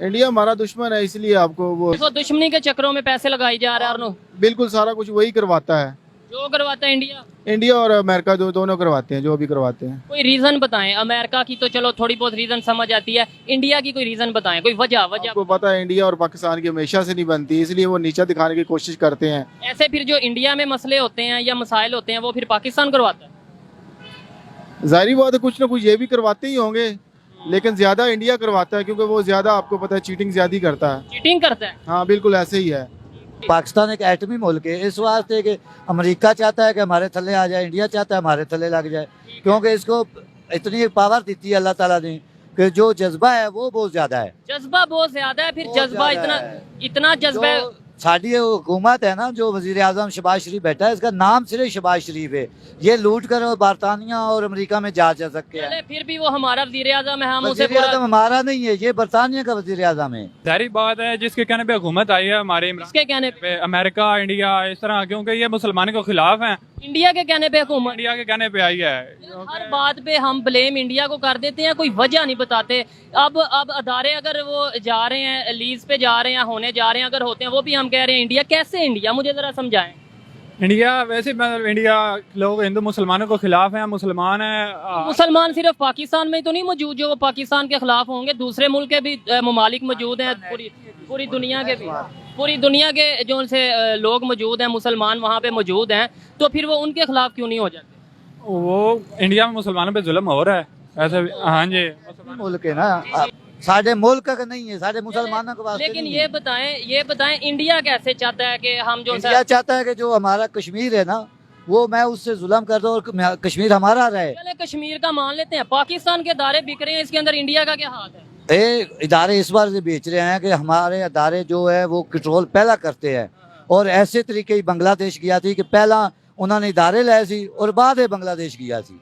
India हमारा दुश्मन है, इसलिए आपको वो देखो दुश्मनी के चक्रों में पैसे लगाई जा रहा है और बिल्कुल सारा कुछ वही करवाता है। जो करवाता है इंडिया। इंडिया और अमेरिका दोनों करवाते हैं, जो भी करवाते हैं। कोई रीजन बताएं, अमेरिका की तो चलो थोड़ी बहुत रीजन समझ आती है, इंडिया की कोई रीजन बताएं, कोई वजह आपको पता है इंडिया और पाकिस्तान की हमेशा से नहीं बनती, इसलिए वो नीचा दिखाने की कोशिश करते हैं। ऐसे फिर जो इंडिया में मसले होते हैं या मसाइल होते हैं वो फिर पाकिस्तान करवाता है। जाहिर बात है कुछ ना कुछ ये भी करवाते ही होंगे, लेकिन ज्यादा इंडिया करवाता है क्योंकि वो ज्यादा आपको पता है चीटिंग ज्यादा करता है। चीटिंग करता है। हाँ बिल्कुल ऐसे ही है। पाकिस्तान एक एटमी मुल्क है, इस वास्ते कि अमेरिका चाहता है कि हमारे थले आ जाए, इंडिया चाहता है हमारे थले लग जाए, क्योंकि इसको इतनी पावर दी है अल्लाह ताला ने कि जो जज्बा है वो बहुत ज्यादा है। जज्बा बहुत ज्यादा है, फिर बहुत जज्बा ज्यादा इतना है। इतना जज्बा जो साड़ी ये हुकूमत है ना, जो वजीर आजम शहबाज शरीफ बैठा है, इसका नाम सिर्फ शहबाज शरीफ है, ये लूट कर बरतानिया और अमेरिका में जा सकते हैं। चले फिर भी वो हमारा वजीर आजम है, हम उसे वजीर आजम हमारा नहीं है, ये बरतानिया का वजीर आजम है। जाहिर बात है जिसके कहने पे हुकूमत आई है हमारे इमरान इसके कहने पे, अमेरिका इंडिया इस तरह, क्योंकि ये मुसलमानों के खिलाफ हैं। इंडिया के कहने पे हुकूमत, इंडिया के कहने पे आई है। हर बात पे हम ब्लेम इंडिया को कर देते हैं, कोई वजह नहीं बताते। अब अदारे अगर वो जा रहे हैं लीज पे जा रहे हैं, होने जा रहे हैं, अगर होते हैं वो भी हम कह रहे हैं इंडिया। कैसे इंडिया, मुझे जरा समझाएं। इंडिया वैसे मतलब इंडिया लोग हिंदू मुसलमानों के खिलाफ हैं, मुसलमान हैं। मुसलमान सिर्फ पाकिस्तान में तो नहीं मौजूद जो पाकिस्तान के खिलाफ होंगे, दूसरे मुल्क के भी ममालिक मौजूद हैं, पूरी दुनिया के भी, पूरी दुनिया के जो उनसे लोग मौजूद हैं, मुसलमान वहाँ पे मौजूद हैं, तो फिर वो उनके खिलाफ क्यों नहीं हो जाते? वो इंडिया में मुसलमानों पे जुल्म हो रहा है ऐसे। हाँ जी, मुल्क है ना, साढ़े मुल्क का नहीं है, साढ़े मुसलमानों के वास्ते लेकिन नहीं ये बताएं इंडिया कैसे चाहता है कि हम जो इंडिया चाहता है कि जो हमारा कश्मीर है ना, वो मैं उससे जुल्म कर दूं और कश्मीर हमारा रहे। चले कश्मीर का मान लेते हैं, पाकिस्तान के अदारे बिक रहे हैं, इसके अंदर इंडिया का क्या हाथ है? इदारे इस बार से बेच रहे हैं कि हमारे अदारे जो है वो कंट्रोल पहला करते हैं, और ऐसे तरीके ही बांग्लादेश किया थी कि पहला उन्होंने इदारे लाए सी और बाद में बांग्लादेश किया सी।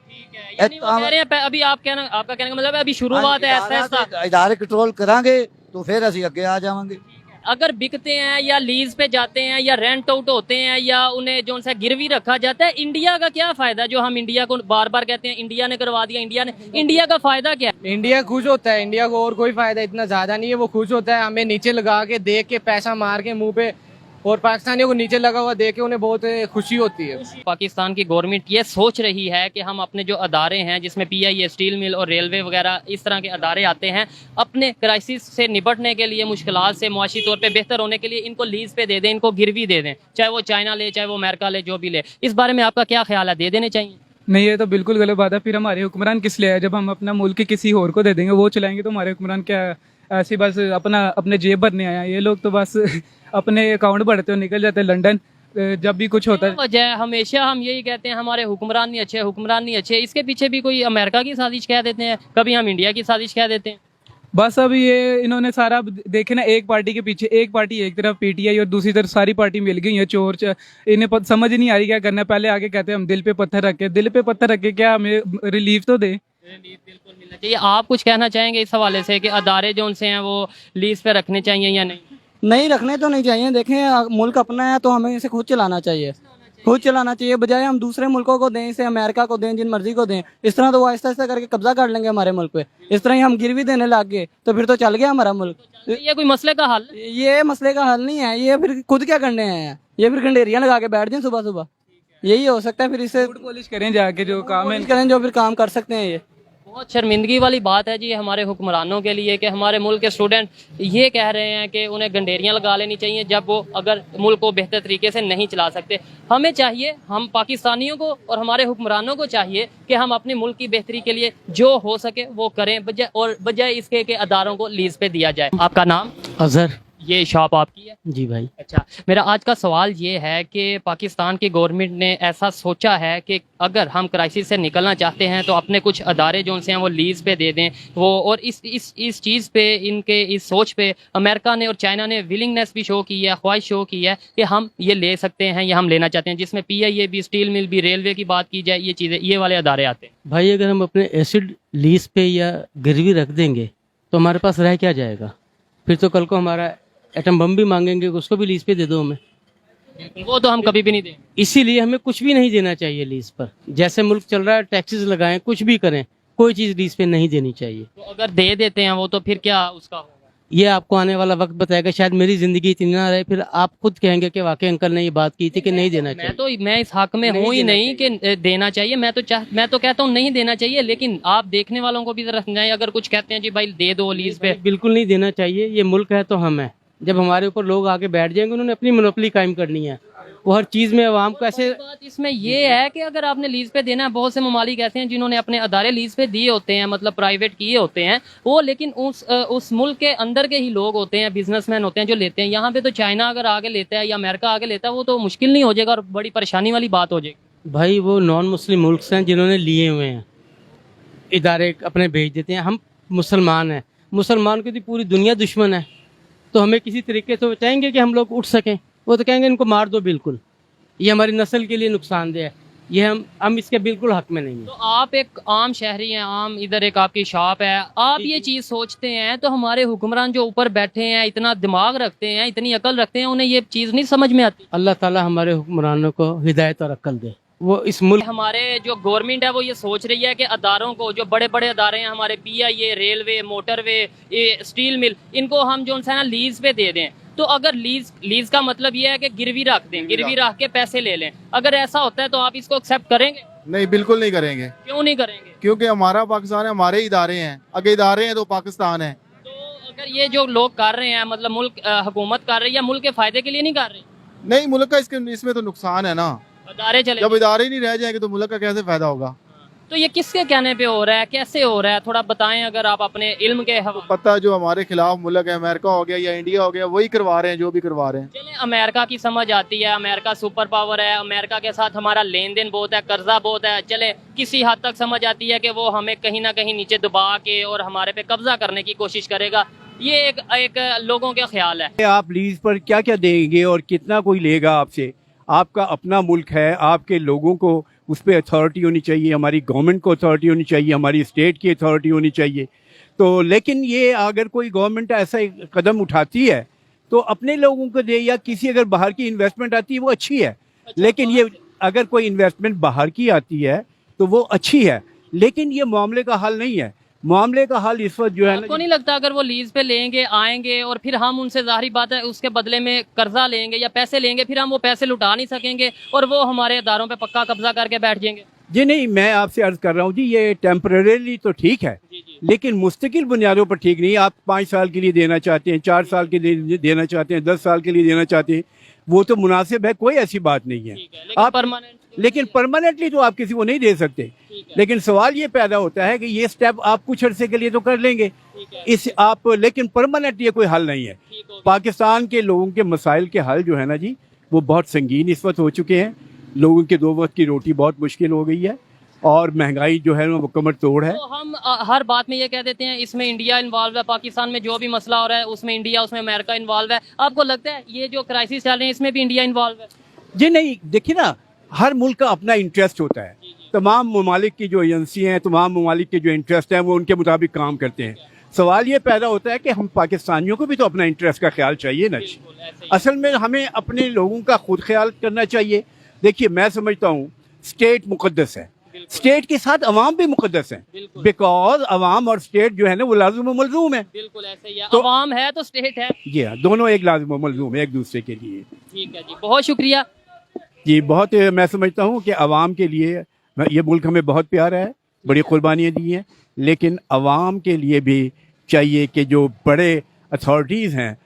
यानी वो कह रहे हैं अभी आपका कहने का मतलब है अभी शुरुआत है, ऐसा इदारे कंट्रोल करांगे तो फिर असी अगे आ जाएंगे। अगर बिकते हैं या लीज पे जाते हैं या रेंट आउट होते हैं या उन्हें जो सा गिरवी रखा जाता है, इंडिया का क्या फायदा? जो हम इंडिया को बार बार कहते हैं इंडिया ने करवा दिया, इंडिया का फायदा क्या है? इंडिया खुश होता है, इंडिया को और कोई फायदा इतना ज्यादा नहीं है, वो खुश होता है हमें नीचे लगा के देख के, पैसा मार के मुंह पे, और पाकिस्तानियों को नीचे लगा हुआ देख के उन्हें बहुत खुशी होती है। पाकिस्तान की गवर्नमेंट ये सोच रही है कि हम अपने जो अदारे हैं जिसमें पीआईए, स्टील मिल और रेलवे वगैरह इस तरह के अदारे आते हैं, अपने क्राइसिस से निपटने के लिए, मुश्किलात से मुआशी तौर पे बेहतर होने के लिए इनको लीज पे दे दें, इनको गिरवी दे दें, चाहे वो चाइना ले, चाहे वो अमेरिका ले, जो भी ले। इस बारे में आपका क्या ख्याल है, दे देने चाहिए? नहीं, ये तो बिल्कुल गलत बात है। फिर हमारे हुक्मरान किस लिए है? जब हम अपना मुल्क किसी और को दे देंगे, वो चलाएंगे, तो हमारे हुक्मरान क्या ऐसी बस अपने जेब भरने आया? ये लोग तो बस अपने अकाउंट बढ़ते हुए निकल जाते हैं लंदन जब भी कुछ होता है। वजह हमेशा हम यही कहते हैं हमारे हुक्मरान नहीं अच्छे, हुक्मरान नहीं अच्छे, इसके पीछे भी कोई अमेरिका की साजिश कह देते हैं, कभी हम इंडिया की साजिश कह देते हैं। बस अब ये इन्होंने सारा देखे ना, एक पार्टी के पीछे एक पार्टी, एक तरफ पीटीआई और दूसरी तरफ सारी पार्टी मिल गई है चोर। इन्हें समझ नहीं आ रही क्या करना है। पहले आगे कहते हैं हम दिल पे पत्थर रखे, दिल पे पत्थर रखे क्या, हमें रिलीफ तो दे। बिल्कुल मिलना चाहिए। आप कुछ कहना चाहेंगे इस हवाले से कि अदारे जो उनसे हैं वो लीज पे रखने चाहिए या नहीं? नहीं, रखने तो नहीं चाहिए। देखें मुल्क अपना है तो हमें इसे खुद चलाना चाहिए, खुद चलाना चाहिए, बजाय हम दूसरे मुल्कों को दें, इसे अमेरिका को दें, जिन मर्जी को दें। इस तरह तो वो आहिस्ता आहिस्ता करके कब्जा कर लेंगे हमारे मुल्क पे। इस तरह ही हम गिरवी देने लग गए तो फिर तो चल गया हमारा मुल्क। ये कोई मसले का हल? ये मसले का हल नहीं है, ये फिर खुद क्या करने हैं, ये फिर गंडेरियां लगा के बैठ जाएं सुबह सुबह, यही हो सकता है। फिर इसे पॉलिश करें जाके, जो काम है करें, जो फिर काम कर सकते हैं। ये बहुत शर्मिंदगी वाली बात है जी हमारे हुक्मरानों के लिए कि हमारे मुल्क के स्टूडेंट ये कह रहे हैं कि उन्हें गंडेरियां लगा लेनी चाहिए जब वो अगर मुल्क को बेहतर तरीके से नहीं चला सकते। हमें चाहिए, हम पाकिस्तानियों को और हमारे हुक्मरानों को चाहिए कि हम अपने मुल्क की बेहतरी के लिए जो हो सके वो करें, बजाय इसके कि अदारों को लीज पे दिया जाए। आपका नाम? अजहर। ये शॉप आपकी है? जी भाई। अच्छा, मेरा आज का सवाल ये है कि पाकिस्तान की गवर्नमेंट ने ऐसा सोचा है कि अगर हम क्राइसिस से निकलना चाहते हैं तो अपने कुछ अदारे जो उनसे हैं वो लीज पे दे दें वो, और इस चीज़ पे, इनके इस सोच पे अमेरिका ने और चाइना ने विलिंगनेस भी शो की है, ख्वाहिश शो की है कि हम ये ले सकते हैं या हम लेना चाहते हैं, जिसमें पीआईए भी, स्टील मिल भी, रेलवे की बात की जाए, ये चीज़ें, ये वाले अदारे आते हैं। भाई अगर हम अपने एसिड लीज पे या गिरवी रख देंगे तो हमारे पास रह क्या जाएगा? फिर तो कल को हमारा एटम बम भी मांगेंगे, उसको भी लीज पे दे दो हमें, वो तो हम कभी भी नहीं देंगे। इसीलिए हमें कुछ भी नहीं देना चाहिए लीज पर। जैसे मुल्क चल रहा है, टैक्सेस लगाएं, कुछ भी करें, कोई चीज़ लीज पे नहीं देनी चाहिए। तो अगर दे देते हैं वो तो फिर क्या उसका होगा? ये आपको आने वाला वक्त बताएगा, शायद मेरी ज़िंदगी इतनी ना रहे, फिर आप खुद कहेंगे कि वाकई अंकल ने ये बात की थी कि नहीं देना चाहिए। मैं इस हक में हूँ ही नहीं कि देना चाहिए। मैं तो कहता हूँ नहीं देना चाहिए, लेकिन आप देखने वालों को भी जरा समझाएं। अगर कुछ कहते हैं जी भाई दे दो लीज पे, बिल्कुल नहीं देना चाहिए। ये मुल्क है तो हम है। जब हमारे ऊपर लोग आके बैठ जाएंगे, उन्होंने अपनी मोनोपोली कायम करनी है। वो हर चीज़ में आवाम को ऐसे बात इसमें ये है कि अगर आपने लीज पे देना है, बहुत से ममालिक ऐसे हैं जिन्होंने अपने अदारे लीज पे दिए होते हैं, मतलब प्राइवेट किए होते हैं वो, लेकिन उस मुल्क के अंदर के ही लोग होते हैं, बिजनेसमैन होते हैं जो लेते हैं। यहाँ पे तो चाइना अगर आगे लेता है या अमेरिका आगे लेता है, वो तो मुश्किल नहीं हो जाएगा और बड़ी परेशानी वाली बात हो जाएगी। भाई वो नॉन मुस्लिम मुल्क हैं जिन्होंने लिए हुए हैं, इदारे अपने भेज देते हैं। हम मुसलमान हैं, मुसलमान की तो पूरी दुनिया दुश्मन है, तो हमें किसी तरीके से चाहेंगे कि हम लोग उठ सकें। वो तो कहेंगे इनको मार दो, बिल्कुल ये हमारी नस्ल के लिए नुकसानदेह है, ये हम इसके बिल्कुल हक में नहीं है। तो आप एक आम शहरी हैं, आम इधर एक आपकी शॉप है, आप ये चीज़ सोचते हैं तो हमारे हुक्मरान जो ऊपर बैठे हैं, इतना दिमाग रखते हैं, इतनी अकल रखते हैं, उन्हें ये चीज़ नहीं समझ में आती। अल्लाह ताला हमारे हुक्मरानों को हिदायत और अक्ल दे। वो इस मुल्क हमारे जो गवर्नमेंट है वो ये सोच रही है कि अदारों को, जो बड़े बड़े अदारे हैं हमारे, PIA, railway, motorway, steel mill, इनको हम जो है ना लीज पे दे दें। तो अगर लीज का मतलब ये है कि गिरवी रख दें, गिरवी रख के पैसे ले लें, अगर ऐसा होता है तो आप इसको एक्सेप्ट करेंगे? नहीं, बिल्कुल नहीं करेंगे। क्यों नहीं करेंगे? क्योंकि हमारा पाकिस्तान है, हमारे इदारे हैं, अगर इदारे हैं तो पाकिस्तान है। तो अगर ये जो लोग कर रहे हैं, मतलब मुल्क हुकूमत कर रही है, मुल्क के फायदे के लिए नहीं कर रही? नहीं, मुल्क का इसमें तो नुकसान है ना। अदारे चले जब इदारे नहीं रह जाएंगे तो मुल्क का कैसे फायदा होगा? तो ये किसके कहने पे हो रहा है, कैसे हो रहा है, थोड़ा बताएं अगर आप अपने इल्म के हवाले। पता जो हमारे खिलाफ मुल्क है, अमेरिका हो गया या इंडिया हो गया, वही करवा रहे हैं जो भी करवा रहे हैं। चलें, अमेरिका की समझ आती है, अमेरिका सुपर पावर है, अमेरिका के साथ हमारा लेन देन बहुत है, कर्जा बहुत है, चले किसी हद तक समझ आती है कि वो हमें कहीं ना कहीं नीचे दबा के और हमारे पे कब्जा करने की कोशिश करेगा। ये एक लोगों के ख्याल है। आप लीज पर क्या क्या देंगे और कितना कोई लेगा आपसे? आपका अपना मुल्क है, आपके लोगों को उस पर अथॉरिटी होनी चाहिए, हमारी गवर्नमेंट को अथॉरिटी होनी चाहिए, हमारी स्टेट की अथॉरिटी होनी चाहिए। तो लेकिन ये अगर कोई गवर्नमेंट ऐसा एक कदम उठाती है तो अपने लोगों को दे, या किसी अगर बाहर की इन्वेस्टमेंट आती है वो अच्छी है। लेकिन ये अगर कोई इन्वेस्टमेंट बाहर की आती है तो वो अच्छी है, लेकिन ये मामले का हल नहीं है। मामले का हल इस वक्त जो है आपको नहीं लगता अगर वो लीज पे लेंगे, आएंगे और फिर हम उनसे, जाहिर बात है, उसके बदले में कर्जा लेंगे या पैसे लेंगे, फिर हम वो पैसे लुटा नहीं सकेंगे और वो हमारे इदारों पे पक्का कब्जा करके बैठ जाएंगे? जी नहीं, मैं आपसे अर्ज कर रहा हूँ जी, ये टेम्परेरीली तो ठीक है, लेकिन मुस्तकिल बुनियादों पर ठीक नहीं। आप 5 साल के लिए देना चाहते हैं, 4 साल के लिए देना चाहते हैं, 10 साल के लिए देना चाहते हैं, वो तो मुनासिब है, कोई ऐसी बात नहीं है। आप लेकिन परमानेंटली तो आप किसी को नहीं दे सकते। लेकिन सवाल ये पैदा होता है कि ये स्टेप आप कुछ अरसे के लिए तो कर लेंगे लेकिन परमानेंट ये कोई हल नहीं है। पाकिस्तान के लोगों के मसाइल के हल जो है ना जी, वो बहुत संगीन इस वक्त हो चुके हैं। लोगों के 2 वक्त की रोटी बहुत मुश्किल हो गई है और महंगाई जो है वो कमर तोड़ है। तो हम हर बात में ये कह देते हैं इसमें इंडिया इन्वॉल्व है, पाकिस्तान में जो भी मसला हो रहा है उसमें इंडिया, उसमें अमेरिका इन्वॉल्व है। आपको लगता है ये जो क्राइसिस चल रहे हैं इसमें भी इंडिया इन्वॉल्व है? जी नहीं, देखिए ना, हर मुल्क का अपना इंटरेस्ट होता है। तमाम ममालिक की जो एजेंसी हैं, तमाम ममालिक के जो इंटरेस्ट हैं वो उनके मुताबिक काम करते हैं। सवाल ये पैदा होता है कि हम पाकिस्तानियों को भी तो अपना इंटरेस्ट का ख्याल चाहिए ना। असल में हमें अपने लोगों का खुद ख्याल करना चाहिए। देखिए, मैं समझता हूँ स्टेट मुकद्दस है, स्टेट के साथ अवाम भी मुकद्दस है, बिकॉज अवाम और स्टेट जो है ना वो लाजिम व मलजूम है। बिल्कुल ऐसे ही है, तो अवाम है तो स्टेट है। जी हाँ, दोनों एक लाजिम व मलजूम है एक दूसरे के लिए। ठीक है जी, बहुत शुक्रिया जी। बहुत मैं समझता हूँ कि अवाम के लिए ये मुल्क हमें बहुत प्यारा है, बड़ी कुर्बानियाँ दी हैं, लेकिन अवाम के लिए भी चाहिए कि जो बड़े अथॉरिटीज़ हैं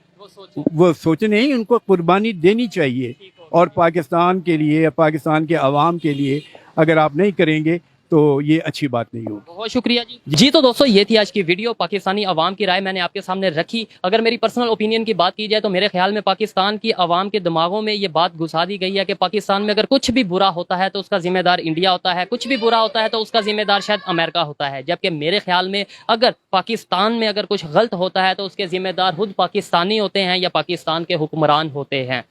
वो सोचें नहीं, उनको कुर्बानी देनी चाहिए। और पाकिस्तान के लिए, पाकिस्तान के अवाम के लिए अगर आप नहीं करेंगे तो ये अच्छी बात नहीं होगी। बहुत शुक्रिया जी। तो दोस्तों, ये थी आज की वीडियो। पाकिस्तानी अवाम की राय मैंने आपके सामने रखी। अगर मेरी पर्सनल ओपिनियन की बात की जाए तो मेरे ख्याल में पाकिस्तान की अवाम के दिमागों में ये बात घुसा दी गई है कि पाकिस्तान में अगर कुछ भी बुरा होता है तो उसका जिम्मेदार इंडिया होता है, कुछ भी बुरा होता है तो उसका जिम्मेदार शायद अमेरिका होता है। जबकि मेरे ख्याल में अगर पाकिस्तान में अगर कुछ गलत होता है तो उसके जिम्मेदार खुद पाकिस्तानी होते हैं या पाकिस्तान के हुक्मरान होते हैं।